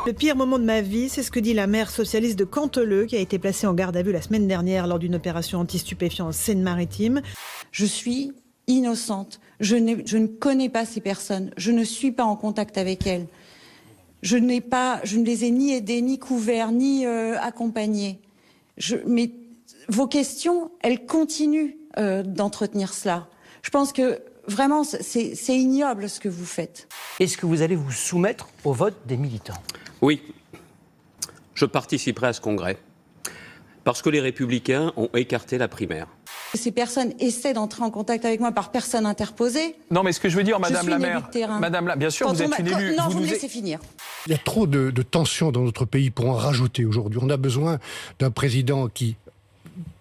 Le pire moment de ma vie, c'est ce que dit la maire socialiste de Canteleu, qui a été placée en garde à vue la semaine dernière lors d'une opération anti-stupéfiants en Seine-Maritime. Je suis innocente. Je ne connais pas ces personnes. Je ne suis pas en contact avec elles. Je ne les ai ni aidées, ni couverts, ni accompagnés. Mais vos questions, elles continuent d'entretenir cela. Je pense que vraiment, c'est ignoble ce que vous faites. Est-ce que vous allez vous soumettre au vote des militants ? Oui, je participerai à ce congrès, parce que les Républicains ont écarté la primaire. Ces personnes essaient d'entrer en contact avec moi par personne interposée. Non, mais ce que je veux dire, Madame la maire, bien sûr, quand vous êtes une élue. Non, vous me laissez finir. Il y a trop de tensions dans notre pays pour en rajouter aujourd'hui. On a besoin d'un président qui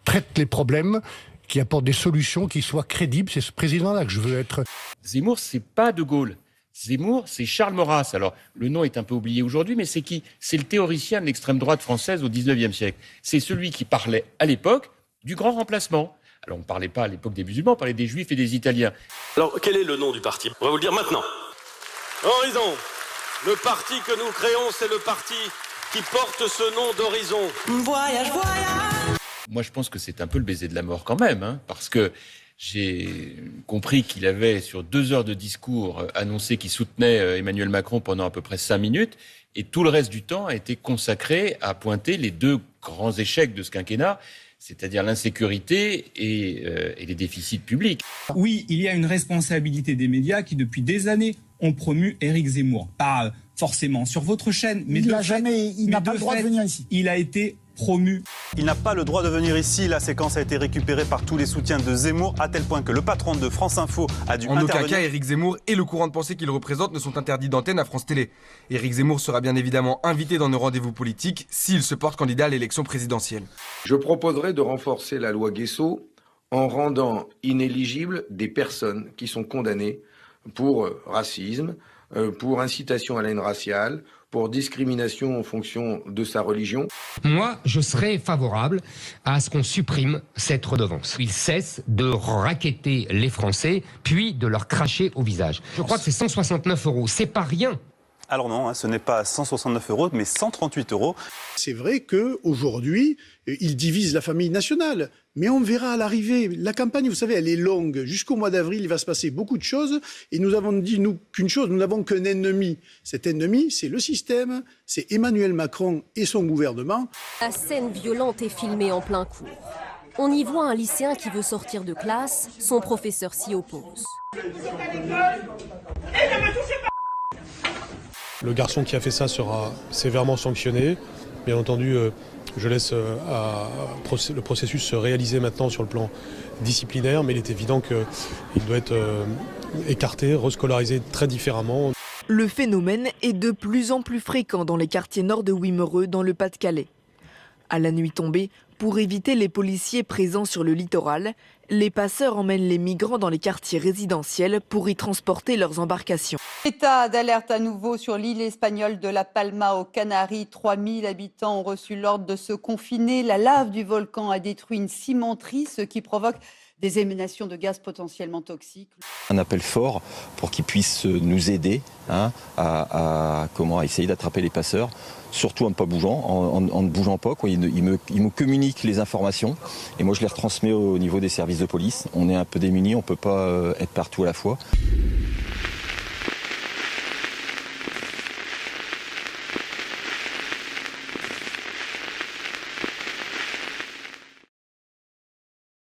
traite les problèmes, qui apporte des solutions, qui soient crédibles. C'est ce président-là que je veux être. Zemmour, c'est pas De Gaulle. Zemmour, c'est Charles Maurras. Alors, le nom est un peu oublié aujourd'hui, mais c'est qui ? C'est le théoricien de l'extrême droite française au XIXe siècle. C'est celui qui parlait à l'époque du grand remplacement. Alors, on ne parlait pas à l'époque des musulmans, on parlait des juifs et des Italiens. Alors, quel est le nom du parti ? On va vous le dire maintenant. Horizon. Le parti que nous créons, c'est le parti qui porte ce nom d'Horizon. Voyage, voyage. Moi, je pense que c'est un peu le baiser de la mort quand même, parce que j'ai compris qu'il avait, sur 2 heures de discours, annoncé qu'il soutenait Emmanuel Macron pendant à peu près 5 minutes, et tout le reste du temps a été consacré à pointer les 2 grands échecs de ce quinquennat, c'est-à-dire l'insécurité et les déficits publics. Oui, il y a une responsabilité des médias qui, depuis des années, ont promu Éric Zemmour. Pas forcément sur votre chaîne, mais il n'a pas le droit de venir ici. Il a été promu. Il n'a pas le droit de venir ici. La séquence a été récupérée par tous les soutiens de Zemmour, à tel point que le patron de France Info a dû intervenir. En aucun cas, Éric Zemmour et le courant de pensée qu'il représente ne sont interdits d'antenne à France Télé. Éric Zemmour sera bien évidemment invité dans nos rendez-vous politiques s'il se porte candidat à l'élection présidentielle. Je proposerai de renforcer la loi Guessot en rendant inéligibles des personnes qui sont condamnées pour racisme, pour incitation à la haine raciale, pour discrimination en fonction de sa religion. Moi, je serais favorable à ce qu'on supprime cette redevance. Ils cessent de racketter les Français, puis de leur cracher au visage. Je crois que c'est 169 €, c'est pas rien. Alors non, ce n'est pas 169 €, mais 138 €. C'est vrai qu'aujourd'hui, il divise la famille nationale. Mais on verra à l'arrivée. La campagne, vous savez, elle est longue. Jusqu'au mois d'avril, il va se passer beaucoup de choses. Et nous avons dit, nous, qu'une chose, nous n'avons qu'un ennemi. Cet ennemi, c'est le système, c'est Emmanuel Macron et son gouvernement. La scène violente est filmée en plein cours. On y voit un lycéen qui veut sortir de classe. Son professeur s'y oppose. Le garçon qui a fait ça sera sévèrement sanctionné. Bien entendu, je laisse le processus se réaliser maintenant sur le plan disciplinaire, mais il est évident qu'il doit être écarté, rescolarisé très différemment. Le phénomène est de plus en plus fréquent dans les quartiers nord de Wimereux, dans le Pas-de-Calais. À la nuit tombée, pour éviter les policiers présents sur le littoral, les passeurs emmènent les migrants dans les quartiers résidentiels pour y transporter leurs embarcations. État d'alerte à nouveau sur l'île espagnole de La Palma aux Canaries. 3000 habitants ont reçu l'ordre de se confiner. La lave du volcan a détruit une cimenterie, ce qui provoque des émanations de gaz potentiellement toxiques. Un appel fort pour qu'ils puissent nous aider à essayer d'attraper les passeurs, surtout en ne pas bougeant, en ne bougeant pas. Ils me communiquent les informations et moi je les retransmets au niveau des services de police. On est un peu démunis, on ne peut pas être partout à la fois.